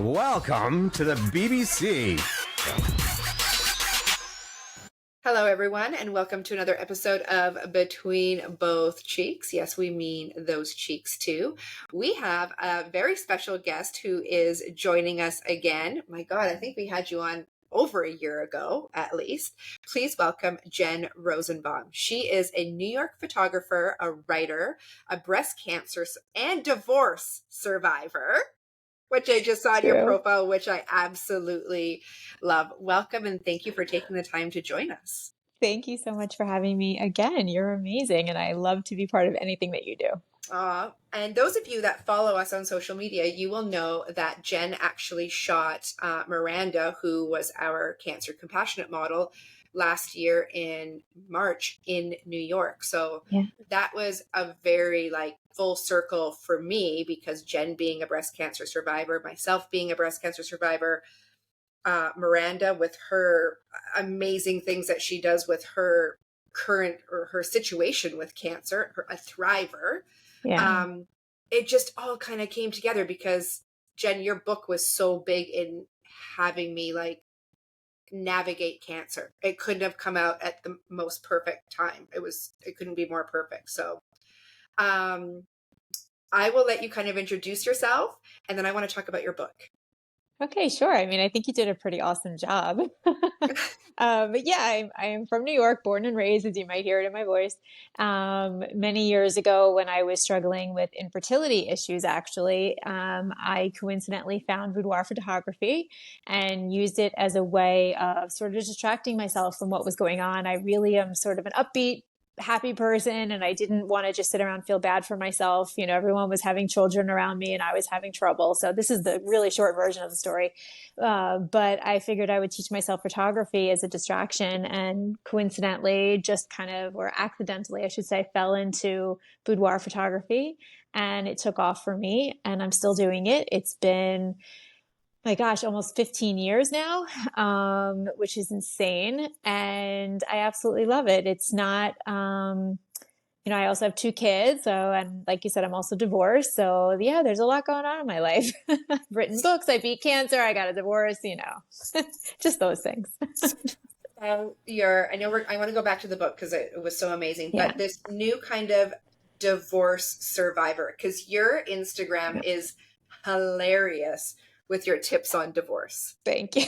Welcome to the BBC. Hello, everyone, and welcome to another episode of Between Both Cheeks. Yes, we mean those cheeks too. We have a very special guest who is joining us again. My God, I think we had you on over a year ago, at least. Please welcome Jen Rozenbaum. She is a New York photographer, a writer, a breast cancer and divorce survivor, which I just saw in your profile, which I absolutely love. Welcome, and thank you for taking the time to join us. Thank you so much for having me again. You're amazing, and I love to be part of anything that you do. And those of you that follow us on social media, you will know that Jen actually shot Miranda, who was our cancer compassionate model, last year in March in New York. So that was a very full circle for me, because Jen being a breast cancer survivor, myself being a breast cancer survivor, Miranda with her amazing things that she does with her current or her situation with cancer, a thriver. It just all kind of came together because, Jen, your book was so big in having me navigate cancer. It couldn't have come out at the most perfect time. It couldn't be more perfect. So I will let you kind of introduce yourself, and then I want to talk about your book. Okay, sure. I mean, I think you did a pretty awesome job. But yeah, I am from New York, born and raised, as you might hear it in my voice. Many years ago, when I was struggling with infertility issues, actually, I coincidentally found boudoir photography and used it as a way of sort of distracting myself from what was going on. I really am sort of an upbeat, happy person, and I didn't want to just sit around and feel bad for myself. You know, everyone was having children around me and I was having trouble. So this is the really short version of the story. But I figured I would teach myself photography as a distraction, and coincidentally, just kind of, or accidentally, I should say, fell into boudoir photography, and it took off for me, and I'm still doing it. It's been, my gosh, almost 15 years now, which is insane. And I absolutely love it. It's not, I also have 2 kids. So, and like you said, I'm also divorced. So yeah, there's a lot going on in my life. I've written books, I beat cancer, I got a divorce, just those things. I want to go back to the book because it was so amazing, but this new kind of divorce survivor, because your Instagram is hilarious with your tips on divorce. Thank you.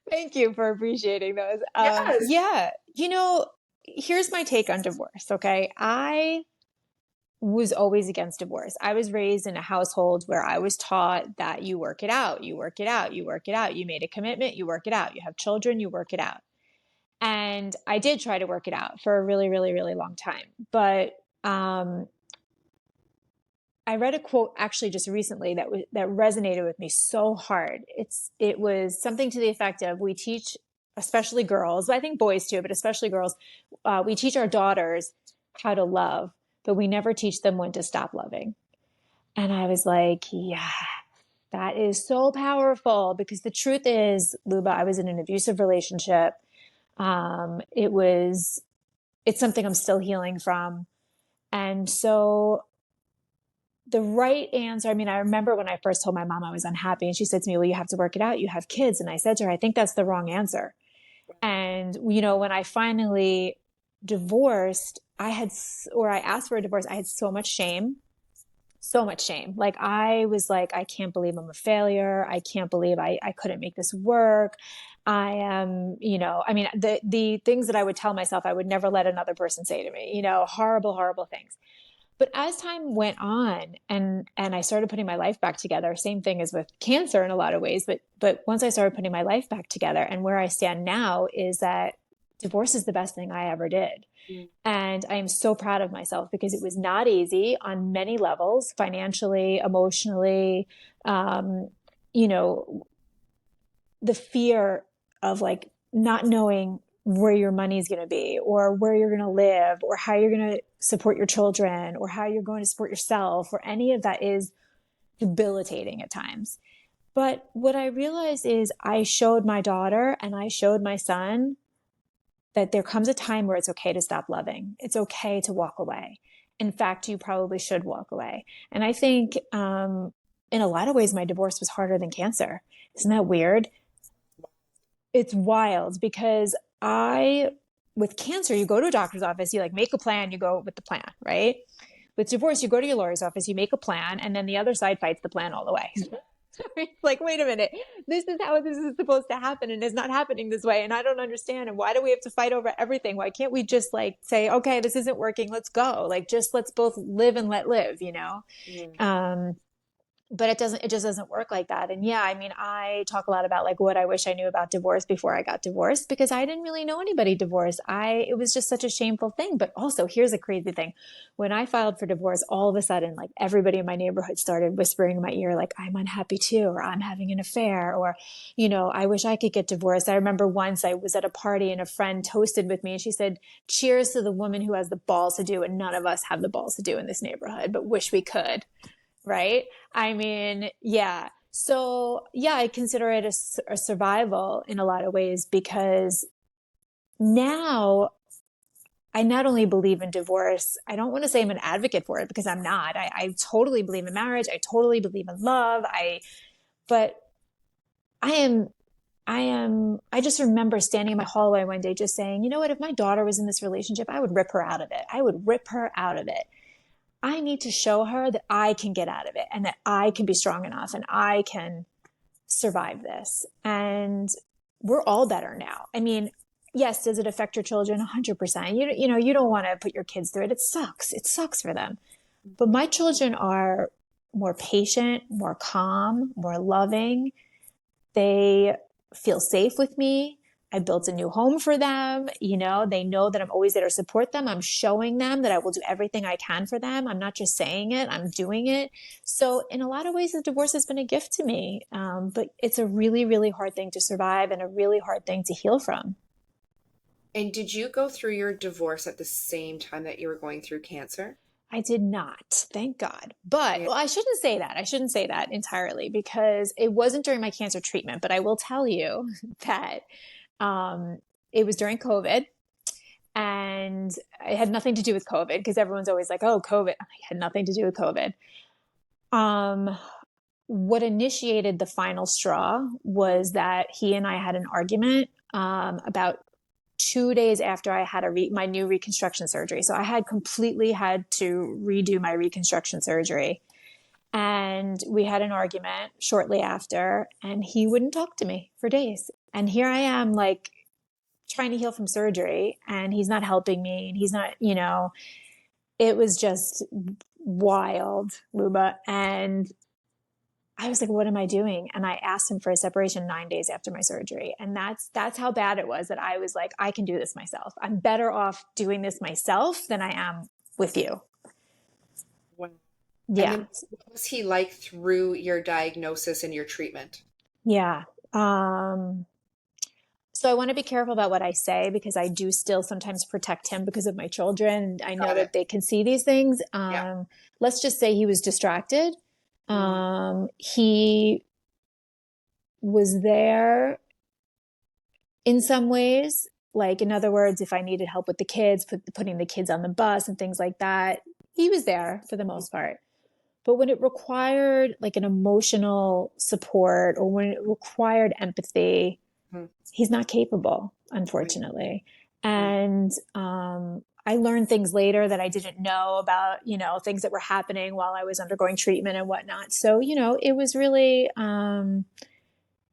Thank you for appreciating those. Yes. Here's my take on divorce. Okay. I was always against divorce. I was raised in a household where I was taught that you work it out, you work it out, you work it out. You made a commitment, you work it out. You have children, you work it out. And I did try to work it out for a really, really, really long time. But I read a quote actually just recently that resonated with me so hard. It was something to the effect of, we teach, especially girls, I think boys too, but especially girls, we teach our daughters how to love, but we never teach them when to stop loving. And I was like, yeah, that is so powerful, because the truth is, Luba, I was in an abusive relationship. It's something I'm still healing from. And so the right answer, I mean, I remember when I first told my mom I was unhappy, and she said to me, well, you have to work it out. You have kids. And I said to her, I think that's the wrong answer. And, when I finally divorced, I asked for a divorce, I had so much shame. Like, I was like, I can't believe I'm a failure. I can't believe I couldn't make this work. I am, the things that I would tell myself, I would never let another person say to me, horrible, horrible things. But as time went on and I started putting my life back together, same thing as with cancer in a lot of ways, but once I started putting my life back together, and where I stand now is that divorce is the best thing I ever did. And I am so proud of myself, because it was not easy on many levels, financially, emotionally, the fear of not knowing where your money is going to be, or where you're going to live, or how you're going to support your children, or how you're going to support yourself, or any of that is debilitating at times. But what I realized is, I showed my daughter and I showed my son that there comes a time where it's okay to stop loving. It's okay to walk away. In fact, you probably should walk away. And I think in a lot of ways, my divorce was harder than cancer. Isn't that weird? It's wild because with cancer, you go to a doctor's office, you like make a plan, you go with the plan, right? With divorce, you go to your lawyer's office, you make a plan, and then the other side fights the plan all the way. It's like, wait a minute, this is how this is supposed to happen, and it's not happening this way, and I don't understand. And why do we have to fight over everything? Why can't we just like say, okay, this isn't working, let's go. Like, just let's both live and let live, you know? Mm. But it just doesn't work like that. And yeah, I mean, I talk a lot about like what I wish I knew about divorce before I got divorced, because I didn't really know anybody divorced. It was just such a shameful thing. But also, here's a crazy thing. When I filed for divorce, all of a sudden, like everybody in my neighborhood started whispering in my ear, like, I'm unhappy too, or I'm having an affair, or, you know, I wish I could get divorced. I remember once I was at a party and a friend toasted with me and she said, cheers to the woman who has the balls to do what none of us have the balls to do in this neighborhood, but wish we could. Right? I mean, yeah. So, yeah, I consider it a survival in a lot of ways, because now I not only believe in divorce, I don't want to say I'm an advocate for it because I'm not. I totally believe in marriage. I totally believe in love. But I I just remember standing in my hallway one day just saying, you know what, if my daughter was in this relationship, I would rip her out of it. I would rip her out of it. I need to show her that I can get out of it and that I can be strong enough and I can survive this. And we're all better now. I mean, yes, does it affect your children? 100%. You know, you don't want to put your kids through it. It sucks. It sucks for them. But my children are more patient, more calm, more loving. They feel safe with me. I built a new home for them. You know, they know that I'm always there to support them. I'm showing them that I will do everything I can for them. I'm not just saying it, I'm doing it. So in a lot of ways, the divorce has been a gift to me. But it's a really, really hard thing to survive and a really hard thing to heal from. And did you go through your divorce at the same time that you were going through cancer? I did not, thank God. But Yeah. well, I shouldn't say that. I shouldn't say that entirely because it wasn't during my cancer treatment. But I will tell you that it was during COVID, and it had nothing to do with COVID because everyone's always like, oh, COVID. It had nothing to do with COVID. What initiated the final straw was that he and I had an argument about 2 days after I had my new reconstruction surgery. So I had completely had to redo my reconstruction surgery. And we had an argument shortly after, and he wouldn't talk to me for days. And here I am, like, trying to heal from surgery, and he's not helping me. And he's not, you know, it was just wild, Luba. And I was like, what am I doing? And I asked him for a separation 9 days after my surgery. And that's how bad it was that I was like, I can do this myself. I'm better off doing this myself than I am with you. Wow. And Yeah. then what was he like through your diagnosis and your treatment? Yeah. So I want to be careful about what I say because I do still sometimes protect him because of my children. I know Got it. that they can see these things. Yeah. Let's just say he was distracted. Mm. He was there in some ways. Like, in other words, if I needed help with the kids, putting the kids on the bus and things like that, he was there for the most part. But when it required like an emotional support or when it required empathy, Mm. he's not capable, Right. unfortunately. Right. And I learned things later that I didn't know about, you know, things that were happening while I was undergoing treatment and whatnot. So, you know, it was really,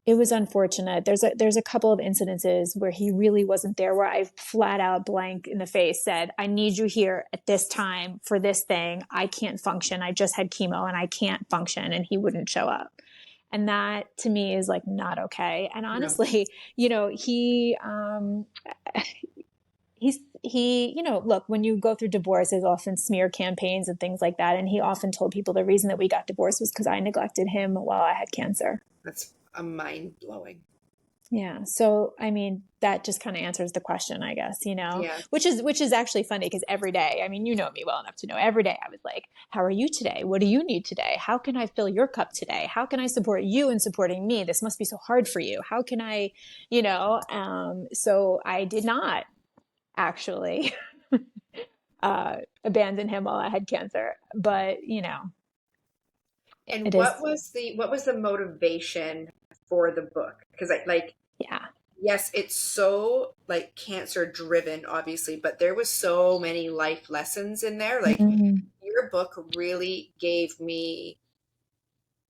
it was unfortunate. There's a couple of incidences where he really wasn't there, where I flat out blank in the face said, I need you here at this time for this thing. I can't function. I just had chemo and I can't function. And he wouldn't show up. And that to me is like not okay. And No. honestly, you know, he, you know, look, when you go through divorce, there's often smear campaigns and things like that. And he often told people the reason that we got divorced was because I neglected him while I had cancer. That's a mind blowing. Yeah. So, I mean, that just kind of answers the question, I guess, you know, Yeah. which is actually funny because every day, I mean, you know me well enough to know every day I was like, how are you today? What do you need today? How can I fill your cup today? How can I support you in supporting me? This must be so hard for you. How can I, you know, so I did not actually abandon him while I had cancer, but you know, And It is. what was the motivation for the book? Because I like, Yeah. yes, it's so like cancer driven, obviously, but there was so many life lessons in there. Like Mhm. your book really gave me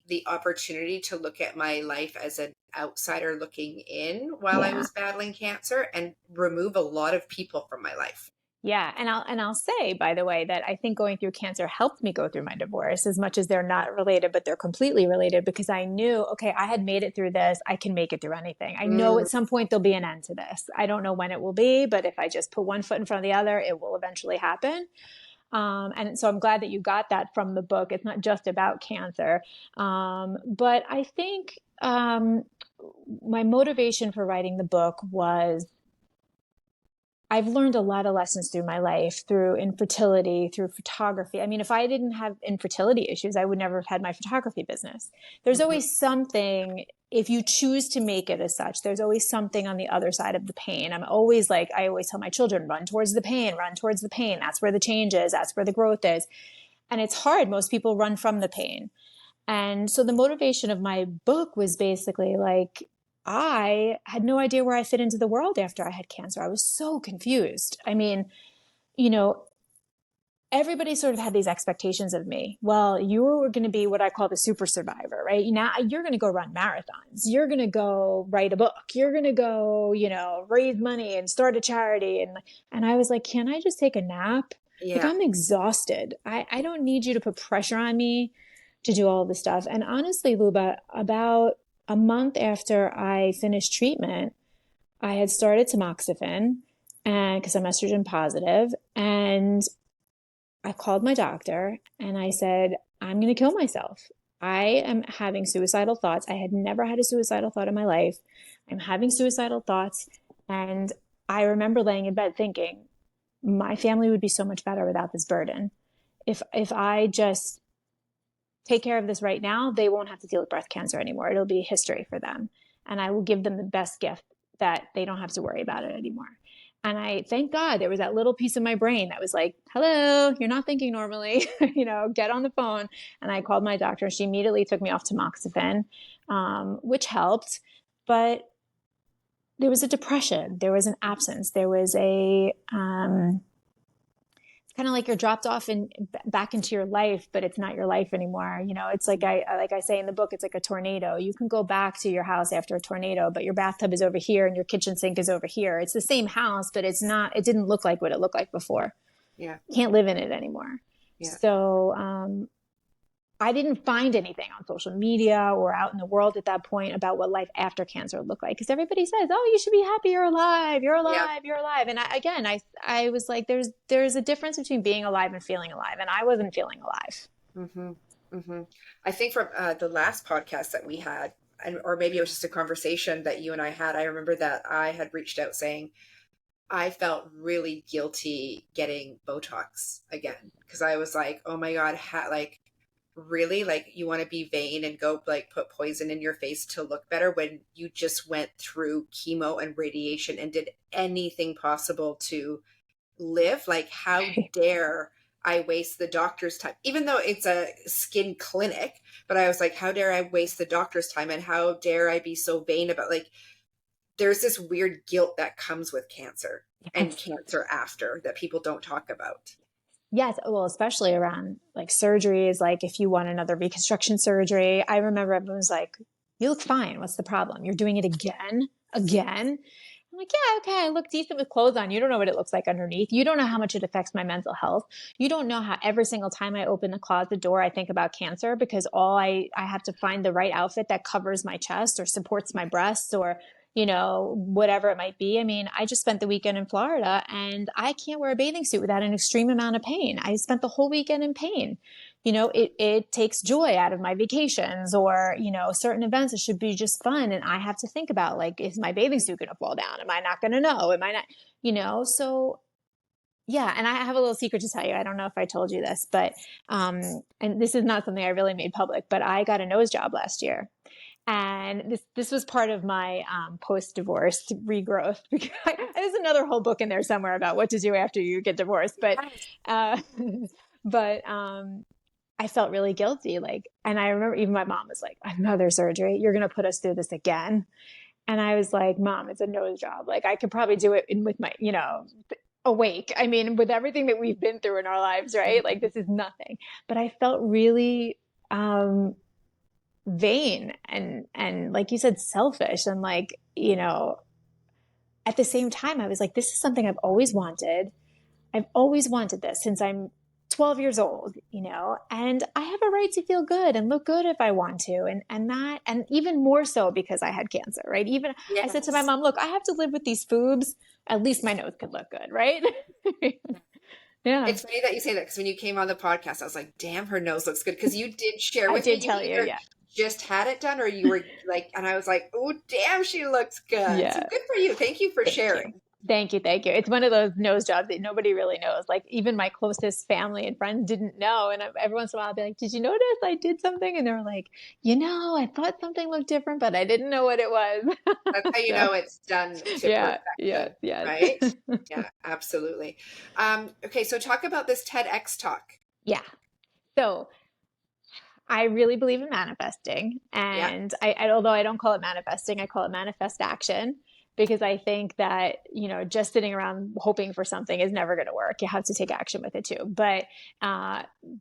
the opportunity to look at my life as an outsider looking in while I Yeah. was battling cancer and remove a lot of people from my life. Yeah, and I'll say, by the way, that I think going through cancer helped me go through my divorce as much as they're not related, but they're completely related because I knew, okay, I had made it through this. I can make it through anything. I know Mm, at some point there'll be an end to this. I don't know when it will be, but if I just put one foot in front of the other, it will eventually happen. And so I'm glad that you got that from the book. It's not just about cancer. But I think my motivation for writing the book was I've learned a lot of lessons through my life, through infertility, through photography. I mean, if I didn't have infertility issues, I would never have had my photography business. There's mhm. always something, if you choose to make it as such, there's always something on the other side of the pain. I'm always like, I always tell my children, run towards the pain, run towards the pain. That's where the change is, that's where the growth is. And it's hard. Most people run from the pain. And so the motivation of my book was basically like, I had no idea where I fit into the world after I had cancer. I was so confused. I mean, you know, everybody sort of had these expectations of me. Well, you were going to be what I call the super survivor, right? Now you're going to go run marathons. You're going to go write a book. You're going to go, raise money and start a charity. And I was like, can I just take a nap? Like Yeah. I'm exhausted. I don't need you to put pressure on me to do all this stuff. And honestly, Luba, about a month after I finished treatment, I had started tamoxifen and because I'm estrogen positive, and I called my doctor and I said, I'm going to kill myself. I am having suicidal thoughts. I had never had a suicidal thought in my life. I'm having suicidal thoughts. And I remember laying in bed thinking, my family would be so much better without this burden. If I just take care of this right now, they won't have to deal with breast cancer anymore. It'll be history for them. And I will give them the best gift that they don't have to worry about it anymore. And I thank God there was that little piece of my brain that was like, hello, you're not thinking normally, get on the phone. And I called my doctor. She immediately took me off tamoxifen, which helped. But there was a depression, there was an absence, there was a kind of like you're dropped off and back into your life, but it's not your life anymore. It's like I say in the book, it's like a tornado. You can go back to your house after a tornado, but your bathtub is over here and your kitchen sink is over here. It's the same house, but it didn't look like what it looked like before. Yeah. You can't live in it anymore. Yeah. So, I didn't find anything on social media or out in the world at that point about what life after cancer would look like. Because everybody says, "Oh, you should be happy. You're alive. You're Yeah. alive. You're alive." And I was like, "There's a difference between being alive and feeling alive." And I wasn't feeling alive. Hmm. Hmm. I think from the last podcast that we had, or maybe it was just a conversation that you and I had, I remember that I had reached out saying I felt really guilty getting Botox again because I was like, oh my God, like really, like you want to be vain and go like put poison in your face to look better when you just went through chemo and radiation and did anything possible to live? Like, how dare I waste the doctor's time, even though it's a skin clinic? But I was like, how dare I waste the doctor's time, and how dare I be so vain about, like, there's this weird guilt that comes with cancer and Yes. cancer after that people don't talk about. Yes. Well, especially around like surgeries, like if you want another reconstruction surgery, I remember everyone was like, you look fine. What's the problem? You're doing it again? Again? I'm like, yeah, okay, I look decent with clothes on. You don't know what it looks like underneath. You don't know how much it affects my mental health. You don't know how every single time I open the closet door, I think about cancer because I have to find the right outfit that covers my chest or supports my breasts or, whatever it might be. I mean, I just spent the weekend in Florida and I can't wear a bathing suit without an extreme amount of pain. I spent the whole weekend in pain. It takes joy out of my vacations or, certain events. It should be just fun. And I have to think about like, is my bathing suit going to fall down? Am I not going to know? Am I not, so yeah. And I have a little secret to tell you. I don't know if I told you this, but, and this is not something I really made public, but I got a nose job last year. And this was part of my post-divorce regrowth. There's another whole book in there somewhere about what to do after you get divorced. But Yes. uh, but I felt really guilty. Like, and I remember even my mom was like, another surgery, you're going to put us through this again. And I was like, Mom, it's a nose job. Like, I could probably do it with my, awake. I mean, with everything that we've been through in our lives, right? Like, this is nothing. But I felt really vain and like you said, selfish. And like, at the same time, I was like, this is something I've always wanted. I've always wanted this since I'm 12 years old, and I have a right to feel good and look good if I want to. And even more so because I had cancer, right? Even I said to my Yes. mom, look, I have to live with these boobs. At least my nose could look good, right? Yeah. It's funny that you say that because when you came on the podcast, I was like, damn, her nose looks good. Because you did share I with me, did you tell you, either yeah. just had it done or you were like, and I was like, oh, damn, she looks good. So Yeah. good for you. Thank you for Thank you. sharing. Thank you. Thank you. It's one of those nose jobs that nobody really knows. Like even my closest family and friends didn't know. And every once in a while I'll be like, did you notice I did something? And they're like, I thought something looked different, but I didn't know what it was. That's how you So know it's done to yeah, yes, perfection, yes. right? Yeah, absolutely. Okay, so talk about this TEDx talk. Yeah. So I really believe in manifesting. Yeah. And although I don't call it manifesting, I call it manifest action because I think that, just sitting around hoping for something is never going to work. You have to take action with it too. But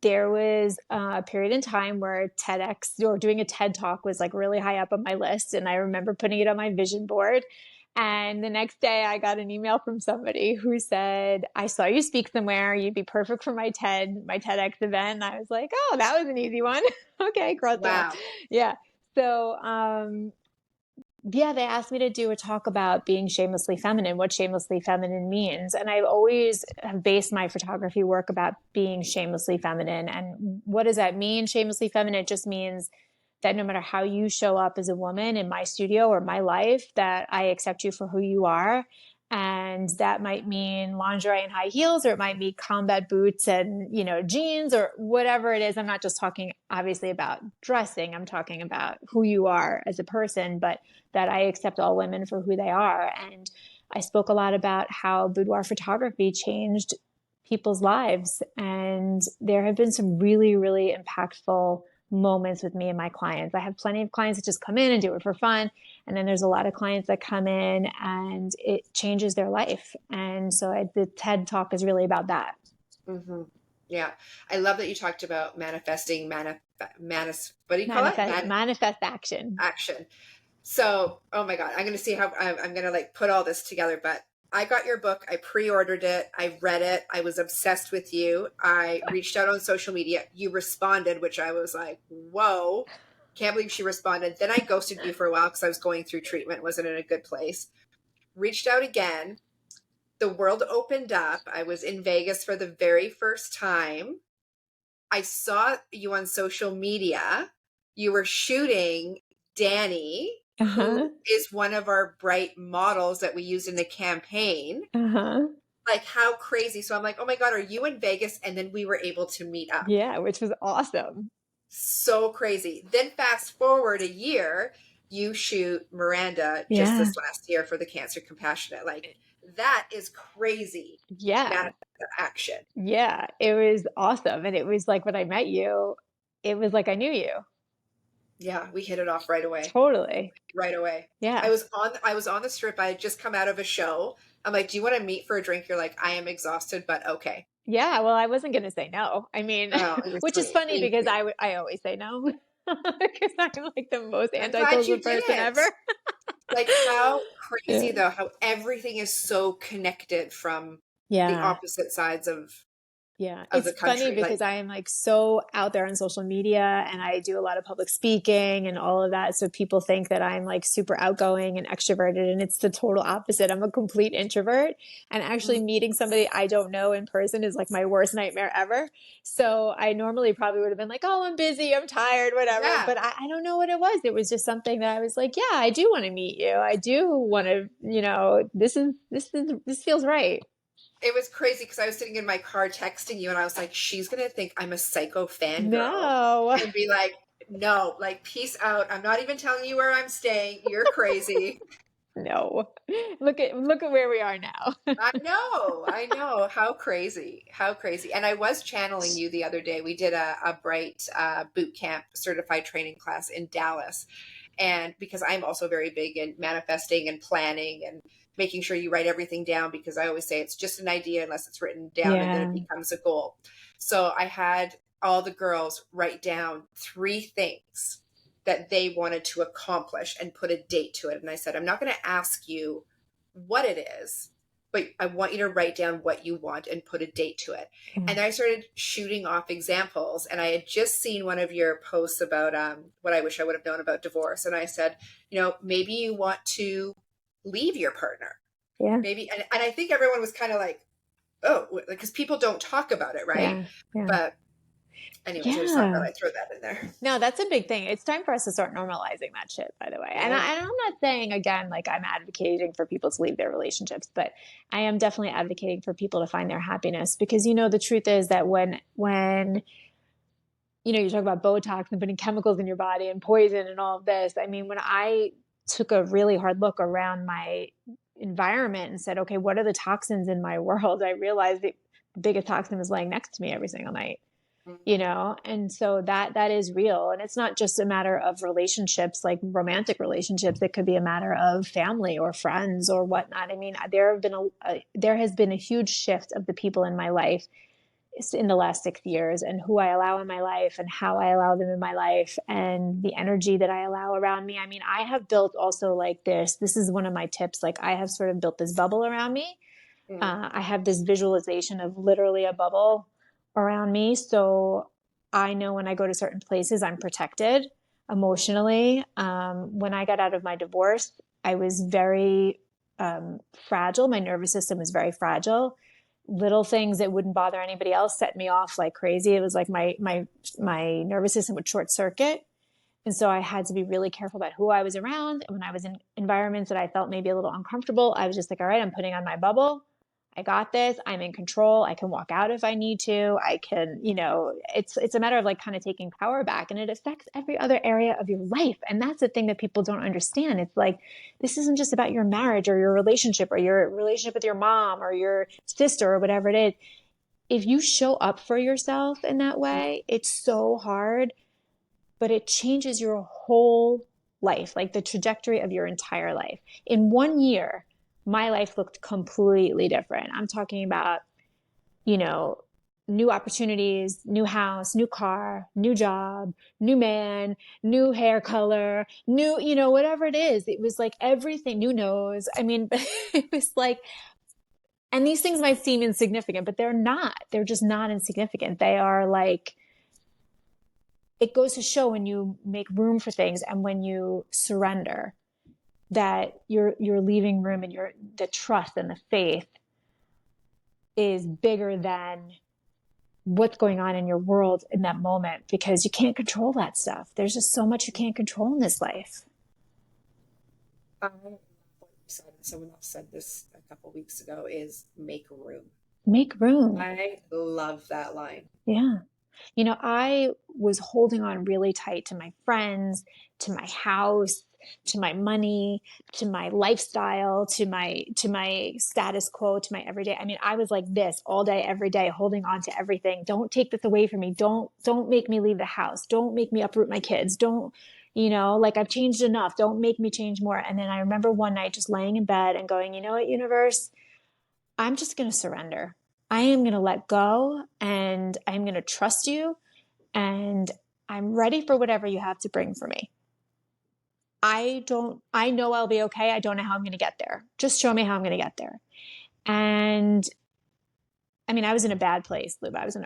there was a period in time where TEDx or doing a TED talk was like really high up on my list. And I remember putting it on my vision board. And the next day I got an email from somebody who said, I saw you speak somewhere. You'd be perfect for my TEDx event. And I was like, oh, that was an easy one. Okay, cross it off. Wow. Yeah. So, yeah, they asked me to do a talk about being shamelessly feminine, what shamelessly feminine means. And I've always have based my photography work about being shamelessly feminine. And what does that mean? Shamelessly feminine, it just means that no matter how you show up as a woman in my studio or my life, that I accept you for who you are. And that might mean lingerie and high heels, or it might mean combat boots and, jeans or whatever it is. I'm not just talking obviously about dressing. I'm talking about who you are as a person, but that I accept all women for who they are. And I spoke a lot about how boudoir photography changed people's lives. And there have been some really, really impactful moments with me and my clients. I have plenty of clients that just come in and do it for fun. And then there's a lot of clients that come in and it changes their life. And so the TED talk is really about that. Mm-hmm. Yeah. I love that you talked about manifesting, what do you call it? Manifest action. Action. So, oh my God, I'm going to see how I'm going to like put all this together, but I got your book. I pre-ordered it. I read it. I was obsessed with you. I reached out on social media. You responded, which I was like, whoa, can't believe she responded. Then I ghosted you for a while because I was going through treatment, wasn't in a good place. Reached out again. The world opened up. I was in Vegas for the very first time. I saw you on social media. You were shooting Danny, who is one of our Bryght models that we used in the campaign. Like how crazy. So I'm like, oh my God, are you in Vegas? And then we were able to meet up. Yeah, which was awesome. So crazy. Then fast forward a year, you shoot Miranda just this last year for the Cancer Compassionate. Like that is crazy. Yeah. Action. Yeah, it was awesome. And it was like when I met you, it was like I knew you. Yeah, we hit it off right away. Totally. Right away. Yeah. I was on the strip. I had just come out of a show. I'm like, do you want to meet for a drink? You're like, I am exhausted, but okay. Yeah, well, I wasn't going to say no. I mean, which is funny because I always say no because I'm like the most antisocial person ever. Like how crazy though, how everything is so connected from the opposite sides of it's funny because I am like so out there on social media and I do a lot of public speaking and all of that. So people think that I'm like super outgoing and extroverted, and it's the total opposite. I'm a complete introvert, and actually meeting somebody I don't know in person is like my worst nightmare ever. So I normally probably would have been like, oh, I'm busy, I'm tired, whatever. Yeah. But I don't know what it was. It was just something that I was like, yeah, I do want to meet you. I do want to, this feels right. It was crazy because I was sitting in my car texting you and I was like, she's going to think I'm a psycho fangirl. No. And be like, no, like, peace out. I'm not even telling you where I'm staying. You're crazy. No. Look at where we are now. I know. How crazy. How crazy. And I was channeling you the other day. We did a Bryght boot camp certified training class in Dallas. And because I'm also very big in manifesting and planning and making sure you write everything down, because I always say it's just an idea unless it's written down and then Yeah. it becomes a goal. So I had all the girls write down 3 things that they wanted to accomplish and put a date to it. And I said, I'm not going to ask you what it is, but I want you to write down what you want and put a date to it. Yeah. And I started shooting off examples. And I had just seen one of your posts about what I wish I would have known about divorce. And I said, maybe you want to leave your partner. Yeah. Maybe. And I think everyone was kind of like, oh, because people don't talk about it, right? Yeah. Yeah. But anyways, I just thought that I'd throw that in there. No, that's a big thing. It's time for us to start normalizing that shit, by the way. And Yeah. I'm not saying, again, like I'm advocating for people to leave their relationships, but I am definitely advocating for people to find their happiness, because, the truth is that when you talk about Botox and putting chemicals in your body and poison and all of this, I mean, when I took a really hard look around my environment and said, okay, what are the toxins in my world? I realized the biggest toxin was laying next to me every single night. And so that is real. And it's not just a matter of relationships, like romantic relationships. It could be a matter of family or friends or whatnot. I mean, there has been a huge shift of the people in my life in the last 6 years, and who I allow in my life and how I allow them in my life and the energy that I allow around me. I mean, I have built also like this is one of my tips. Like I have sort of built this bubble around me. I have this visualization of literally a bubble around me. So I know when I go to certain places, I'm protected emotionally. When I got out of my divorce, I was very fragile. My nervous system was very fragile. Little things that wouldn't bother anybody else set me off like crazy. It was like my nervous system would short circuit. And so I had to be really careful about who I was around. And when I was in environments that I felt maybe a little uncomfortable, I was just like, all right, I'm putting on my bubble. I got this. I'm in control. I can walk out if I need to. I can, it's a matter of like kind of taking power back, and it affects every other area of your life. And that's the thing that people don't understand. It's like, this isn't just about your marriage or your relationship with your mom or your sister or whatever it is. If you show up for yourself in that way, it's so hard, but it changes your whole life, like the trajectory of your entire life. In 1 year, my life looked completely different. I'm talking about, new opportunities, new house, new car, new job, new man, new hair color, new, whatever it is. It was like everything, new nose. I mean, it was like, and these things might seem insignificant, but they're not. They're just not insignificant. They are like, it goes to show when you make room for things and when you surrender, that you're leaving room, and the trust and the faith is bigger than what's going on in your world in that moment, because you can't control that stuff. There's just so much you can't control in this life. Someone else said this a couple weeks ago, is make room. Make room. I love that line. Yeah. I was holding on really tight to my friends, to my house, to my money, to my lifestyle, to my status quo, to my everyday. I mean, I was like this all day, every day, holding on to everything. Don't take this away from me. Don't make me leave the house. Don't make me uproot my kids. Don't, like I've changed enough. Don't make me change more. And then I remember one night just laying in bed and going, you know what, universe, I'm just going to surrender. I am going to let go, and I'm going to trust you, and I'm ready for whatever you have to bring for me. I know I'll be okay. I don't know how I'm going to get there. Just show me how I'm going to get there. And I mean, I was in a bad place, Luba. I was in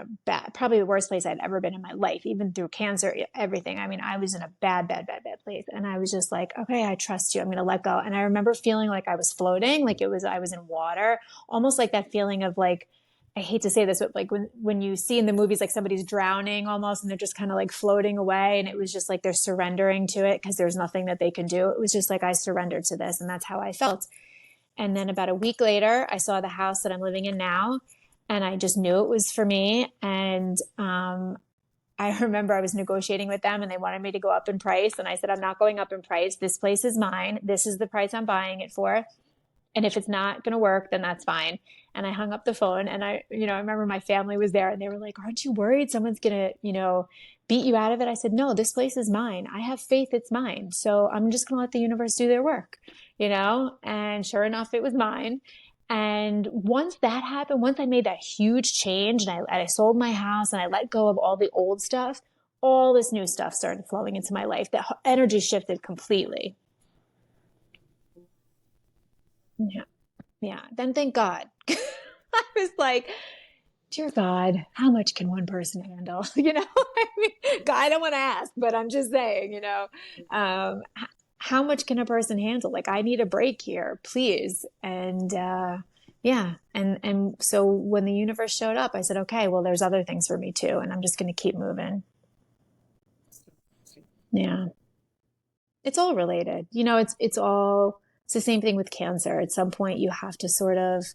probably the worst place I'd ever been in my life, even through cancer, everything. I mean, I was in a bad place. And I was just like, okay, I trust you. I'm going to let go. And I remember feeling like I was floating, like I was in water, almost like that feeling of like, I hate to say this, but like when you see in the movies, like somebody's drowning almost, and they're just kind of like floating away. And it was just like, they're surrendering to it because there's nothing that they can do. It was just like, I surrendered to this. And that's how I felt. And then about a week later, I saw the house that I'm living in now, and I just knew it was for me. And I remember I was negotiating with them and they wanted me to go up in price. And I said, I'm not going up in price. This place is mine. This is the price I'm buying it for. And if it's not going to work, then that's fine. And I hung up the phone and I remember my family was there and they were like, aren't you worried someone's going to, beat you out of it? I said, no, this place is mine. I have faith it's mine. So I'm just going to let the universe do their work, And sure enough, it was mine. And once that happened, once I made that huge change and I sold my house and I let go of all the old stuff, all this new stuff started flowing into my life. The energy shifted completely. Yeah. Yeah. Then thank God. I was like, dear God, how much can one person handle? I mean, God, I don't want to ask, but I'm just saying, how much can a person handle? Like, I need a break here, please. And, yeah. And so when the universe showed up, I said, okay, well, there's other things for me too. And I'm just going to keep moving. Yeah. It's all related. It's the same thing with cancer. At some point you have to sort of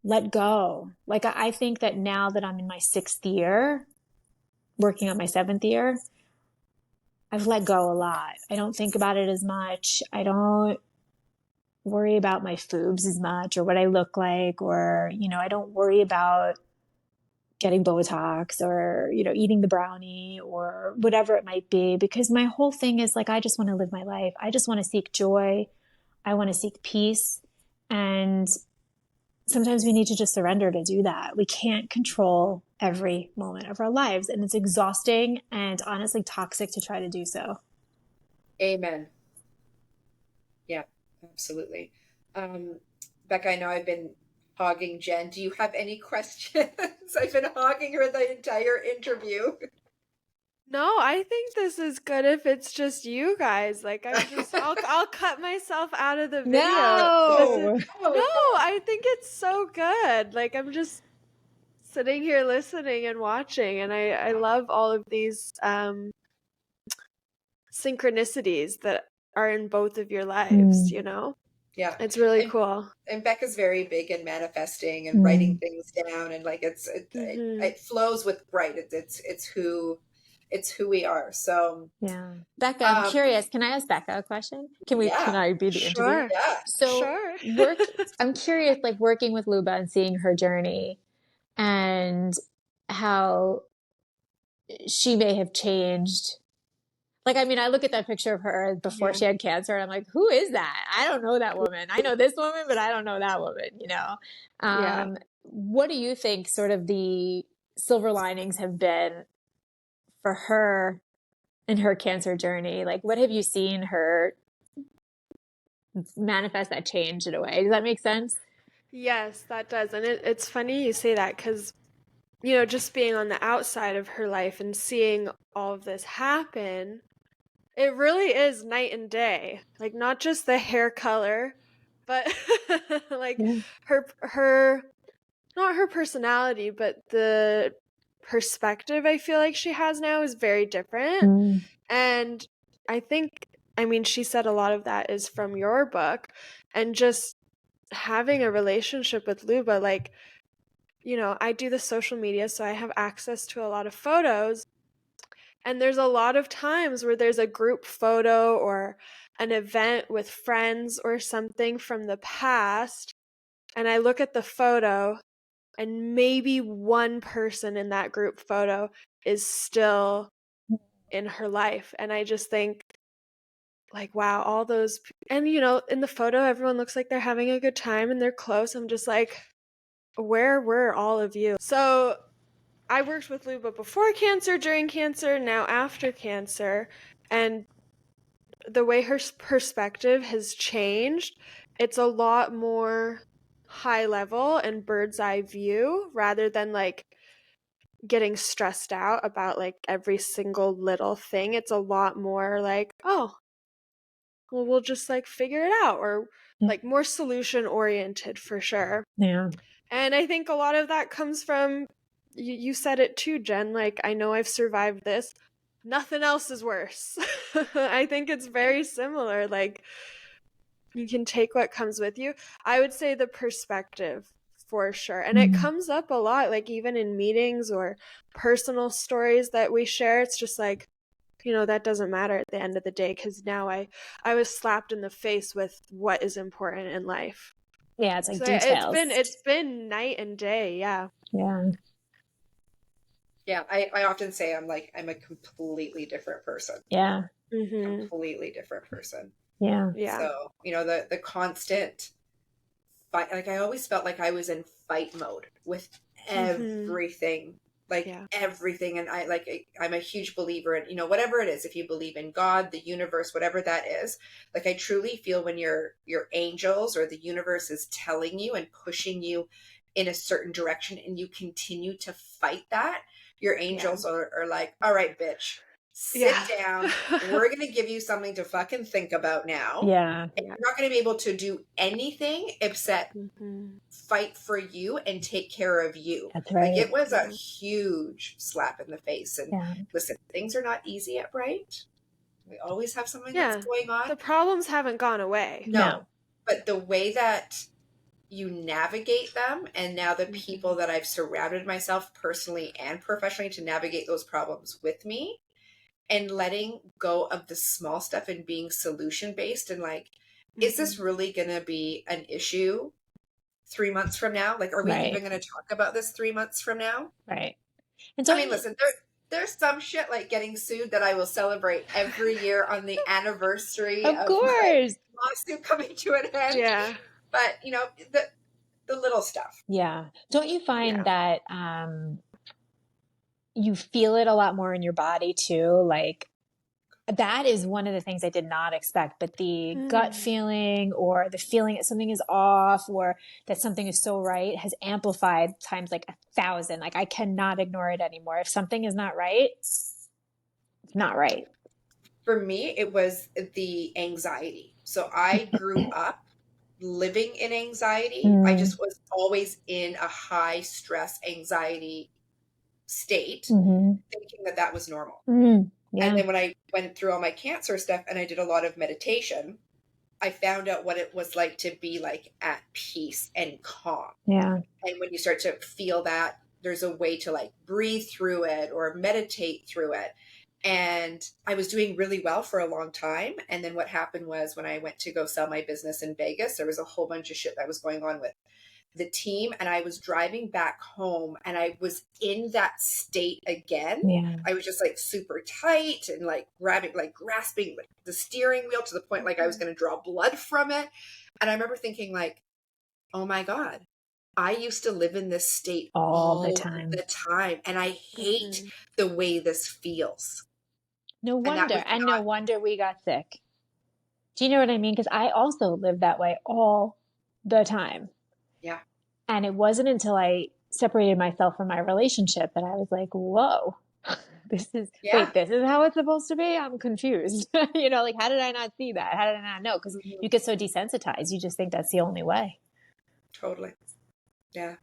let go. Like, I think that now that I'm in my 6th year, working on my 7th year, I've let go a lot. I don't think about it as much. I don't worry about my boobs as much or what I look like, or, I don't worry about getting Botox or, eating the brownie or whatever it might be, because my whole thing is like, I just want to live my life. I just want to seek joy. I want to seek peace. And sometimes we need to just surrender to do that. We can't control every moment of our lives, and it's exhausting and honestly toxic to try to do so. Amen. Yeah, absolutely. Becca, I know I've been hogging Jen. Do you have any questions? I've been hogging her the entire interview. No, I think this is good if it's just you guys. Like, I'll cut myself out of the video. No, I think it's so good. Like, I'm just sitting here listening and watching, and I love all of these synchronicities that are in both of your lives, Yeah. It's really cool. And Becca's very big in manifesting and writing things down, and like it flows with Bryght. It's who we are. So yeah. Becca, I'm curious. Can I ask Becca a question? Can I be the interview? Yeah. So Sure. I'm curious, like working with Luba and seeing her journey and how she may have changed. Like, I mean, I look at that picture of her before she had cancer and I'm like, who is that? I don't know that woman. I know this woman, but I don't know that woman, What do you think sort of the silver linings have been for her in her cancer journey? Like, what have you seen her manifest that change in a way? Does that make sense? Yes, that does. And it's funny you say that because, just being on the outside of her life and seeing all of this happen, it really is night and day. Like, not just the hair color, but like her not her personality, but the perspective I feel like she has now is very different. And I mean, she said a lot of that is from your book, and just having a relationship with Luba, like, I do the social media, so I have access to a lot of photos. And there's a lot of times where there's a group photo or an event with friends or something from the past, and I look at the photo and maybe one person in that group photo is still in her life. And I just think, like, wow, all those, and in the photo, everyone looks like they're having a good time and they're close. I'm just like, where were all of you? So I worked with Luba before cancer, during cancer, now after cancer, and the way her perspective has changed, it's a lot more high level and bird's eye view rather than like getting stressed out about like every single little thing. It's a lot more like, oh, well, we'll just like figure it out, or like more solution oriented for sure. Yeah. And I think a lot of that comes from, you said it too, Jen, like, I know I've survived this. Nothing else is worse. I think it's very similar. Like, you can take what comes with you. I would say the perspective for sure. And it comes up a lot, like even in meetings or personal stories that we share. It's just like, that doesn't matter at the end of the day, because now I was slapped in the face with what is important in life. Yeah, it's like So details. it's been night and day. Yeah. Yeah. Yeah, I often say I'm a completely different person. Yeah. Completely different person. Yeah. Yeah. So, the constant fight, like I always felt like I was in fight mode with everything, everything. And I'm a huge believer in, whatever it is, if you believe in God, the universe, whatever that is, like I truly feel when your angels or the universe is telling you and pushing you in a certain direction and you continue to fight that, your angels are like, all right, bitch, sit down. We're going to give you something to fucking think about now. Yeah. And you're not going to be able to do anything except fight for you and take care of you. That's right. Like it was a huge slap in the face. And listen, things are not easy at Bryght. We always have something that's going on. The problems haven't gone away. No. But the way that you navigate them, and now the people that I've surrounded myself personally and professionally to navigate those problems with me, and letting go of the small stuff and being solution based and like, is this really going to be an issue 3 months from now? Like, are we even going to talk about this 3 months from now? Right. And so, listen, there's some shit like getting sued that I will celebrate every year on the anniversary of my lawsuit coming to an end. Yeah. But, the little stuff. Yeah. Don't you find that you feel it a lot more in your body too? Like that is one of the things I did not expect, but the gut feeling or the feeling that something is off or that something is so right has amplified times like 1,000. Like I cannot ignore it anymore. If something is not right, it's not right. For me, it was the anxiety. So I grew up living in anxiety. I just was always in a high stress anxiety state, thinking that was normal. Yeah. And then when I went through all my cancer stuff and I did a lot of meditation, I found out what it was like to be like at peace and calm. Yeah. And when you start to feel that, there's a way to like breathe through it or meditate through it. And I was doing really well for a long time. And then what happened was when I went to go sell my business in Vegas, there was a whole bunch of shit that was going on with the team. And I was driving back home and I was in that state again. Yeah. I was just like super tight and like grasping like the steering wheel to the point like I was going to draw blood from it. And I remember thinking like, oh my God, I used to live in this state all the time. And I hate the way this feels. No wonder. And no wonder we got sick. Do you know what I mean? Because I also lived that way all the time. Yeah. And it wasn't until I separated myself from my relationship that I was like, whoa, this is how it's supposed to be? I'm confused. Like, how did I not see that? How did I not know? Because you get so desensitized. You just think that's the only way. Totally. Yeah.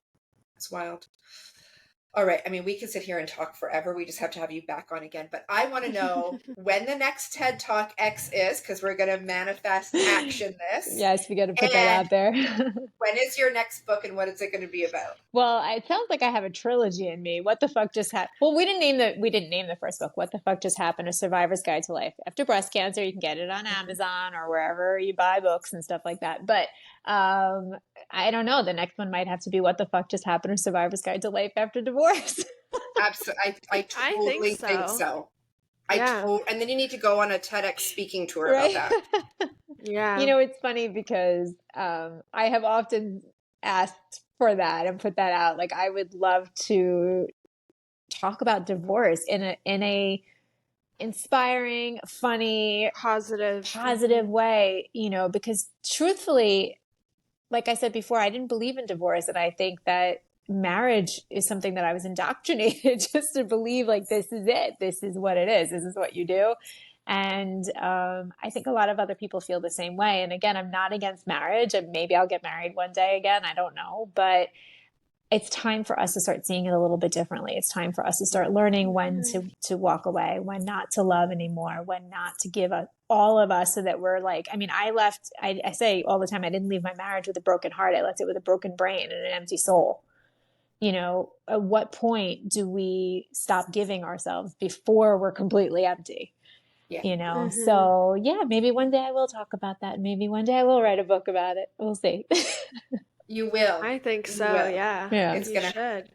It's wild. All right. I mean, we could sit here and talk forever. We just have to have you back on again. But I want to know when the next TED Talk X is, because we're going to manifest action this. Yes, we got to put that out there. When is your next book and what is it going to be about? Well, it sounds like I have a trilogy in me. What the fuck just happened? Well, we didn't name the first book. What the fuck just happened? A Survivor's Guide to Life After Breast Cancer. You can get it on Amazon or wherever you buy books and stuff like that. But I don't know. The next one might have to be What the Fuck Just Happened? A Survivor's Guide to Life After Divorce. Absolutely. I totally think so. And then you need to go on a TEDx speaking tour about that. Yeah. It's funny because I have often asked for that and put that out. Like, I would love to talk about divorce in a inspiring, funny, positive way, because truthfully, like I said before, I didn't believe in divorce. And I think that marriage is something that I was indoctrinated just to believe like, this is it. This is what it is. This is what you do. And I think a lot of other people feel the same way. And again, I'm not against marriage, and maybe I'll get married one day again. I don't know. But it's time for us to start seeing it a little bit differently. It's time for us to start learning when to walk away, when not to love anymore, when not to give up all of us, so that we're like, I mean, I say all the time, I didn't leave my marriage with a broken heart. I left it with a broken brain and an empty soul. You know, at what point do we stop giving ourselves before we're completely empty? Yeah. You know, so yeah, maybe one day I will talk about that. Maybe one day I will write a book about it. We'll see. You will. I think You so, will. yeah. Yeah. It's You gonna. should.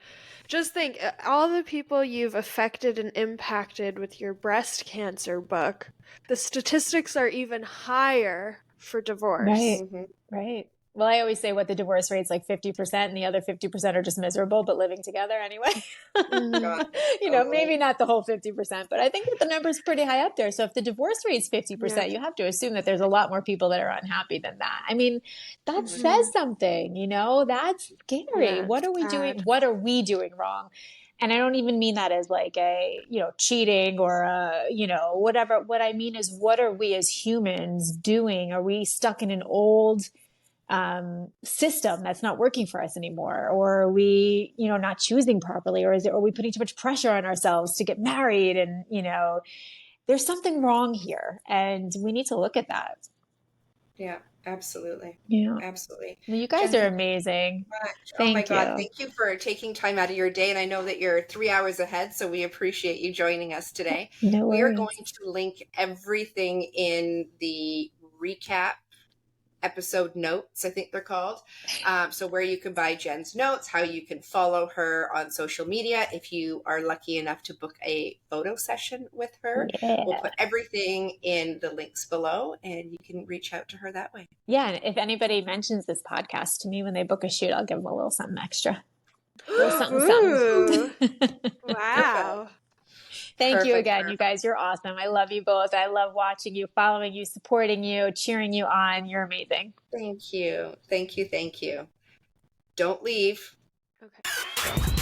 Just think, all the people you've affected and impacted with your breast cancer book, the statistics are even higher for divorce. Right. Right. Well, I always say what the divorce rate's like 50%, and the other 50% are just miserable, but living together anyway. God, You know, maybe not the whole 50%, but I think that the number's pretty high up there. So if the divorce rate's 50%, you have to assume that there's a lot more people that are unhappy than that. I mean, that says something, you know, that's scary. Yeah, What it's are we doing? sad. What are we doing wrong? And I don't even mean that as like a, you know, cheating or a, you know, whatever. What I mean is, what are we as humans doing? Are we stuck in an old system that's not working for us anymore? Or are we, you know, not choosing properly? Or are we putting too much pressure on ourselves to get married? And, you know, there's something wrong here, and we need to look at that. Yeah, absolutely. Yeah. Absolutely. Well, you guys Jen, are thank amazing. you so much. Oh my Thank God. you. Thank you for taking time out of your day. And I know that you're 3 hours ahead, so we appreciate you joining us today. No We are worries. going to link everything in the recap episode notes, I think they're called. So where you can buy Jen's notes, how you can follow her on social media. If you are lucky enough to book a photo session with her, we'll Yeah. put everything in the links below, and you can reach out to her that way. Yeah. And if anybody mentions this podcast to me when they book a shoot, I'll give them a little something extra. A little something, Ooh, something. Perfect. wow. Thank you Perfect. again, you guys. You're awesome. I love you both. I love watching you, following you, supporting you, cheering you on. You're amazing. Thank you. Thank you. Thank you. Don't leave. Okay.